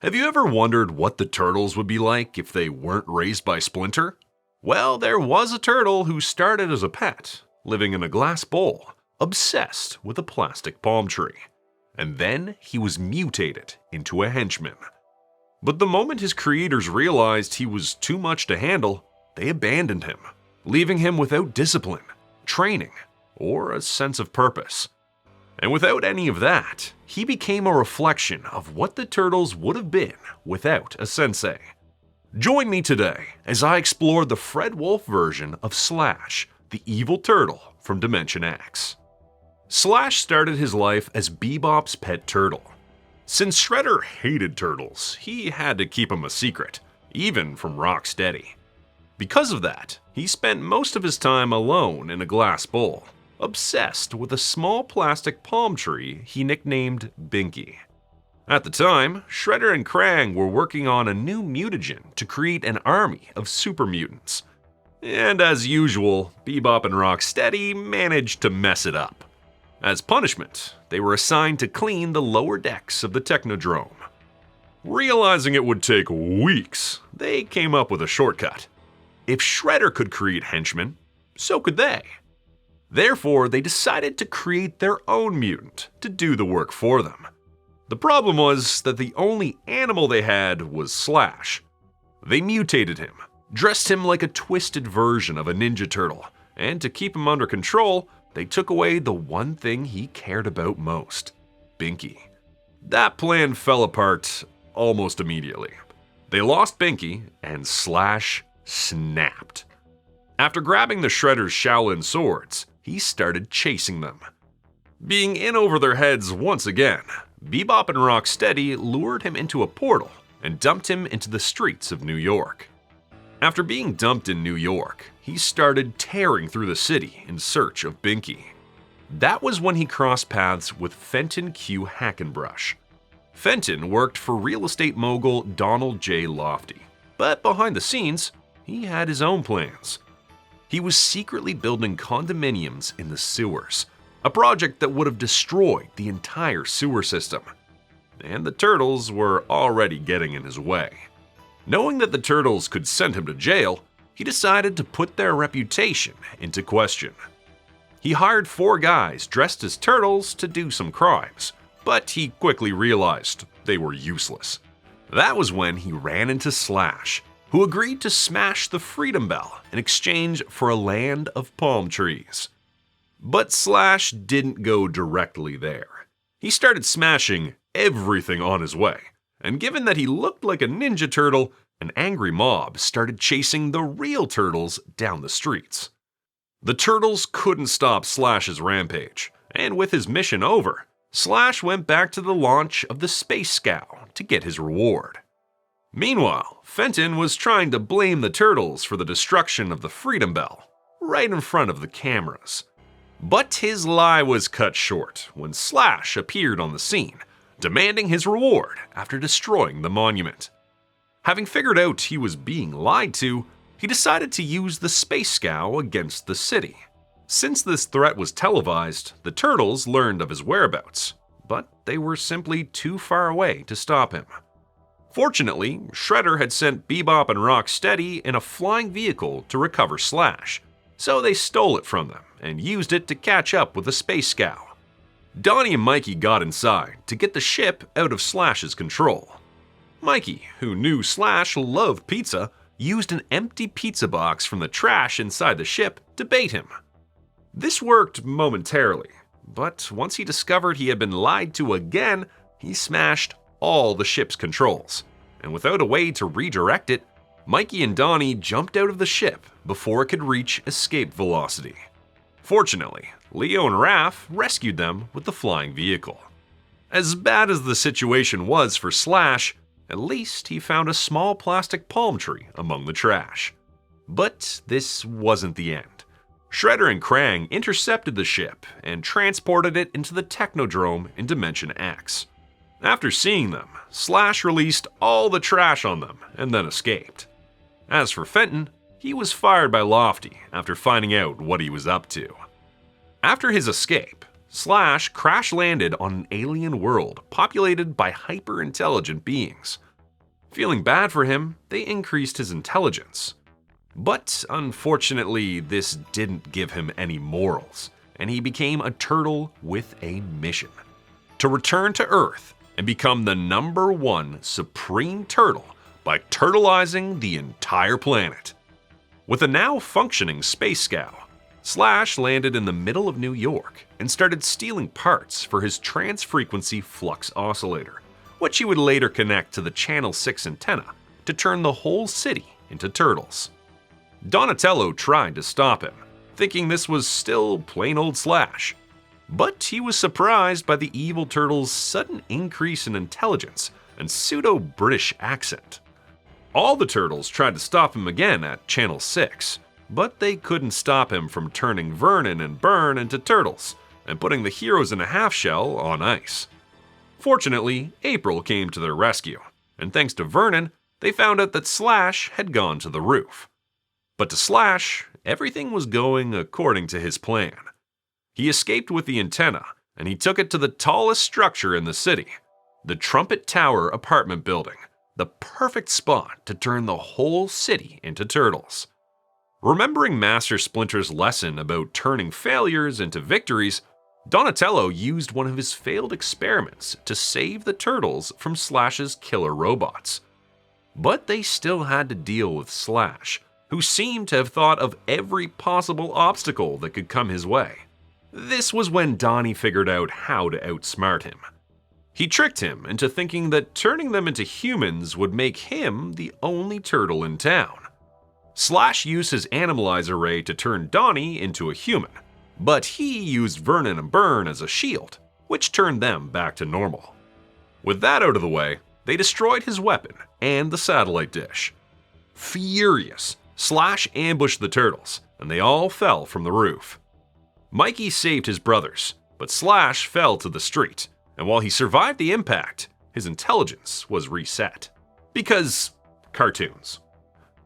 Have you ever wondered what the turtles would be like if they weren't raised by Splinter? Well, there was a turtle who started as a pet, living in a glass bowl, obsessed with a plastic palm tree. And then he was mutated into a henchman. But the moment his creators realized he was too much to handle, they abandoned him, leaving him without discipline, training, or a sense of purpose. And without any of that, he became a reflection of what the turtles would have been without a sensei. Join me today as I explore the Fred Wolf version of Slash, the evil turtle from Dimension X. Slash started his life as Bebop's pet turtle. Since Shredder hated turtles, he had to keep them a secret, even from Rocksteady. Because of that, he spent most of his time alone in a glass bowl, obsessed with a small plastic palm tree he nicknamed Binky. At the time, Shredder and Krang were working on a new mutagen to create an army of super mutants. And as usual, Bebop and Rocksteady managed to mess it up. As punishment, they were assigned to clean the lower decks of the Technodrome. Realizing it would take weeks, they came up with a shortcut. If Shredder could create henchmen, so could they. Therefore, they decided to create their own mutant to do the work for them. The problem was that the only animal they had was Slash. They mutated him, dressed him like a twisted version of a Ninja Turtle, and to keep him under control, they took away the one thing he cared about most, Binky. That plan fell apart almost immediately. They lost Binky, and Slash snapped. After grabbing the Shredder's Shaolin swords, he started chasing them. Being in over their heads once again, Bebop and Rocksteady lured him into a portal and dumped him into the streets of New York. After being dumped in New York, he started tearing through the city in search of Binky. That was when he crossed paths with Fenton Q. Hackenbrush. Fenton worked for real estate mogul Donald J. Lofty, but behind the scenes, he had his own plans. He was secretly building condominiums in the sewers, a project that would have destroyed the entire sewer system. And the turtles were already getting in his way. Knowing that the turtles could send him to jail, he decided to put their reputation into question. He hired 4 guys dressed as turtles to do some crimes, but he quickly realized they were useless. That was when he ran into Slash, who agreed to smash the Freedom Bell in exchange for a land of palm trees. But Slash didn't go directly there. He started smashing everything on his way, and given that he looked like a Ninja Turtle, an angry mob started chasing the real turtles down the streets. The turtles couldn't stop Slash's rampage, and with his mission over, Slash went back to the launch of the Space Scow to get his reward. Meanwhile, Fenton was trying to blame the turtles for the destruction of the Freedom Bell, right in front of the cameras. But his lie was cut short when Slash appeared on the scene, demanding his reward after destroying the monument. Having figured out he was being lied to, he decided to use the Space Scow against the city. Since this threat was televised, the turtles learned of his whereabouts, but they were simply too far away to stop him. Fortunately, Shredder had sent Bebop and Rocksteady in a flying vehicle to recover Slash, so they stole it from them and used it to catch up with the Space Scow. Donnie and Mikey got inside to get the ship out of Slash's control. Mikey, who knew Slash loved pizza, used an empty pizza box from the trash inside the ship to bait him. This worked momentarily, but once he discovered he had been lied to again, he smashed all the ship's controls, and without a way to redirect it, Mikey and Donnie jumped out of the ship before it could reach escape velocity. Fortunately, Leo and Raph rescued them with the flying vehicle. As bad as the situation was for Slash, at least he found a small plastic palm tree among the trash. But this wasn't the end. Shredder and Krang intercepted the ship and transported it into the Technodrome in Dimension X. After seeing them, Slash released all the trash on them and then escaped. As for Fenton, he was fired by Lofty after finding out what he was up to. After his escape, Slash crash-landed on an alien world populated by hyper-intelligent beings. Feeling bad for him, they increased his intelligence. But unfortunately, this didn't give him any morals, and he became a turtle with a mission: to return to Earth and become the #1 supreme turtle by turtleizing the entire planet. With a now functioning space scow, Slash landed in the middle of New York and started stealing parts for his trans-frequency flux oscillator, which he would later connect to the Channel 6 antenna to turn the whole city into turtles. Donatello tried to stop him, thinking this was still plain old Slash. But he was surprised by the evil turtle's sudden increase in intelligence and pseudo-British accent. All the turtles tried to stop him again at Channel 6, but they couldn't stop him from turning Vernon and Byrne into turtles and putting the heroes in a half-shell on ice. Fortunately, April came to their rescue, and thanks to Vernon, they found out that Slash had gone to the roof. But to Slash, everything was going according to his plan. He escaped with the antenna, and he took it to the tallest structure in the city, the Trumpet Tower apartment building, the perfect spot to turn the whole city into turtles. Remembering Master Splinter's lesson about turning failures into victories, Donatello used one of his failed experiments to save the turtles from Slash's killer robots. But they still had to deal with Slash, who seemed to have thought of every possible obstacle that could come his way. This was when Donnie figured out how to outsmart him. He tricked him into thinking that turning them into humans would make him the only turtle in town. Slash used his Animalizer Ray to turn Donnie into a human, but he used Vernon and Byrne as a shield, which turned them back to normal. With that out of the way, they destroyed his weapon and the satellite dish. Furious, Slash ambushed the turtles, and they all fell from the roof. Mikey saved his brothers, but Slash fell to the street, and while he survived the impact, his intelligence was reset. Because cartoons.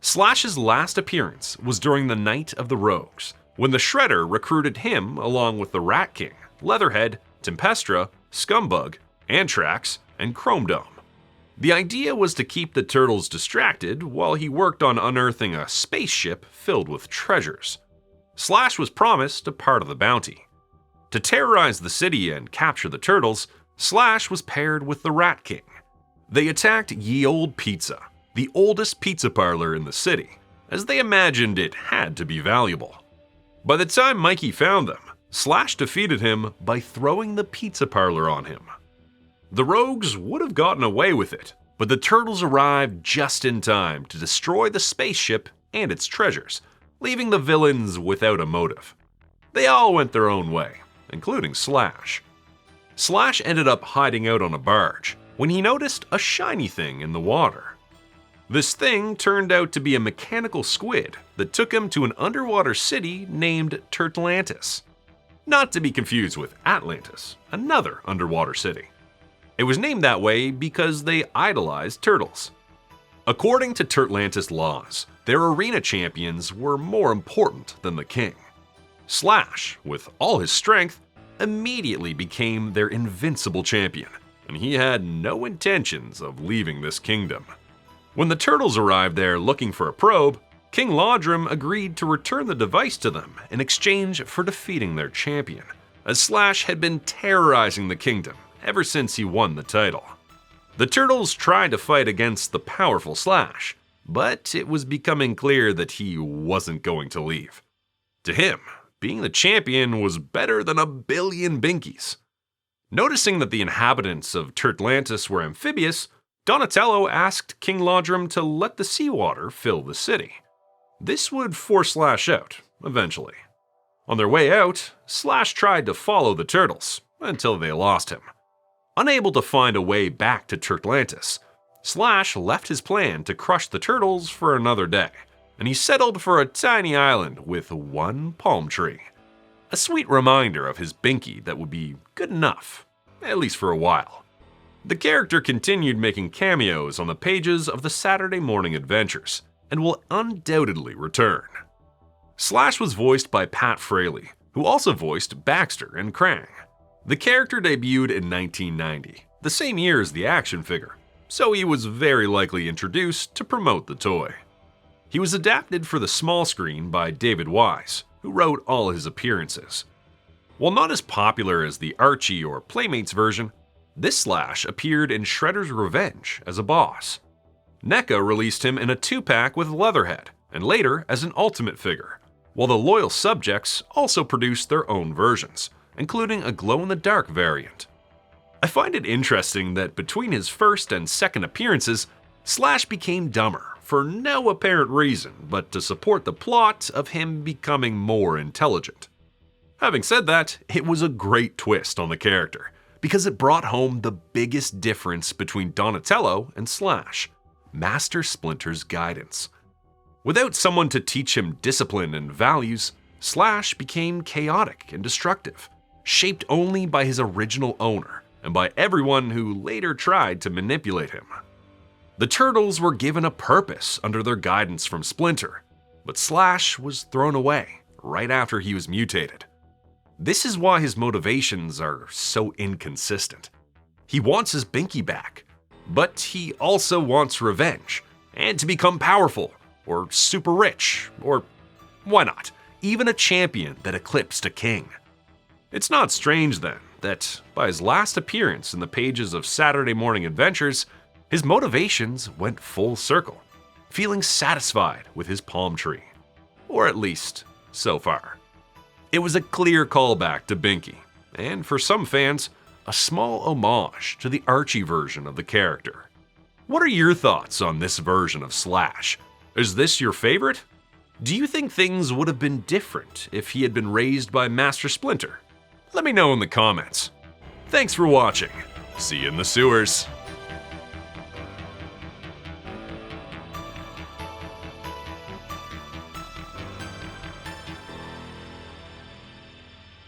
Slash's last appearance was during the Night of the Rogues, when the Shredder recruited him along with the Rat King, Leatherhead, Tempestra, Scumbug, Anthrax, and Chrome Dome. The idea was to keep the turtles distracted while he worked on unearthing a spaceship filled with treasures. Slash was promised a part of the bounty. To terrorize the city and capture the turtles, Slash was paired with the Rat King. They attacked Ye Olde Pizza, the oldest pizza parlor in the city, as they imagined it had to be valuable. By the time Mikey found them, Slash defeated him by throwing the pizza parlor on him. The rogues would have gotten away with it, but the turtles arrived just in time to destroy the spaceship and its treasures, leaving the villains without a motive. They all went their own way, including Slash. Slash ended up hiding out on a barge when he noticed a shiny thing in the water. This thing turned out to be a mechanical squid that took him to an underwater city named Turtlantis. Not to be confused with Atlantis, another underwater city. It was named that way because they idolized turtles. According to Turtlantis laws, their arena champions were more important than the king. Slash, with all his strength, immediately became their invincible champion, and he had no intentions of leaving this kingdom. When the turtles arrived there looking for a probe, King Laudrum agreed to return the device to them in exchange for defeating their champion, as Slash had been terrorizing the kingdom ever since he won the title. The turtles tried to fight against the powerful Slash, but it was becoming clear that he wasn't going to leave. To him, being the champion was better than a billion binkies. Noticing that the inhabitants of Turtlantis were amphibious, Donatello asked King Laudrum to let the seawater fill the city. This would force Slash out, eventually. On their way out, Slash tried to follow the turtles, until they lost him. Unable to find a way back to Turtlantis, Slash left his plan to crush the turtles for another day, and he settled for a tiny island with one palm tree. A sweet reminder of his binky that would be good enough, at least for a while. The character continued making cameos on the pages of the Saturday Morning Adventures, and will undoubtedly return. Slash was voiced by Pat Fraley, who also voiced Baxter and Krang. The character debuted in 1990, the same year as the action figure, so he was very likely introduced to promote the toy. He was adapted for the small screen by David Wise, who wrote all his appearances. While not as popular as the Archie or Playmates version, this Slash appeared in Shredder's Revenge as a boss. NECA released him in a 2-pack with Leatherhead, and later as an Ultimate figure, while the loyal subjects also produced their own versions, including a glow-in-the-dark variant. I find it interesting that between his first and second appearances, Slash became dumber for no apparent reason but to support the plot of him becoming more intelligent. Having said that, it was a great twist on the character, because it brought home the biggest difference between Donatello and Slash: Master Splinter's guidance. Without someone to teach him discipline and values, Slash became chaotic and destructive, shaped only by his original owner and by everyone who later tried to manipulate him. The Turtles were given a purpose under their guidance from Splinter, but Slash was thrown away right after he was mutated. This is why his motivations are so inconsistent. He wants his Binky back, but he also wants revenge, and to become powerful, or super rich, or why not, even a champion that eclipsed a king. It's not strange then that by his last appearance in the pages of Saturday Morning Adventures, his motivations went full circle, feeling satisfied with his palm tree. Or at least, so far. It was a clear callback to Binky, and for some fans, a small homage to the Archie version of the character. What are your thoughts on this version of Slash? Is this your favorite? Do you think things would have been different if he had been raised by Master Splinter? Let me know in the comments. Thanks for watching. See you in the sewers.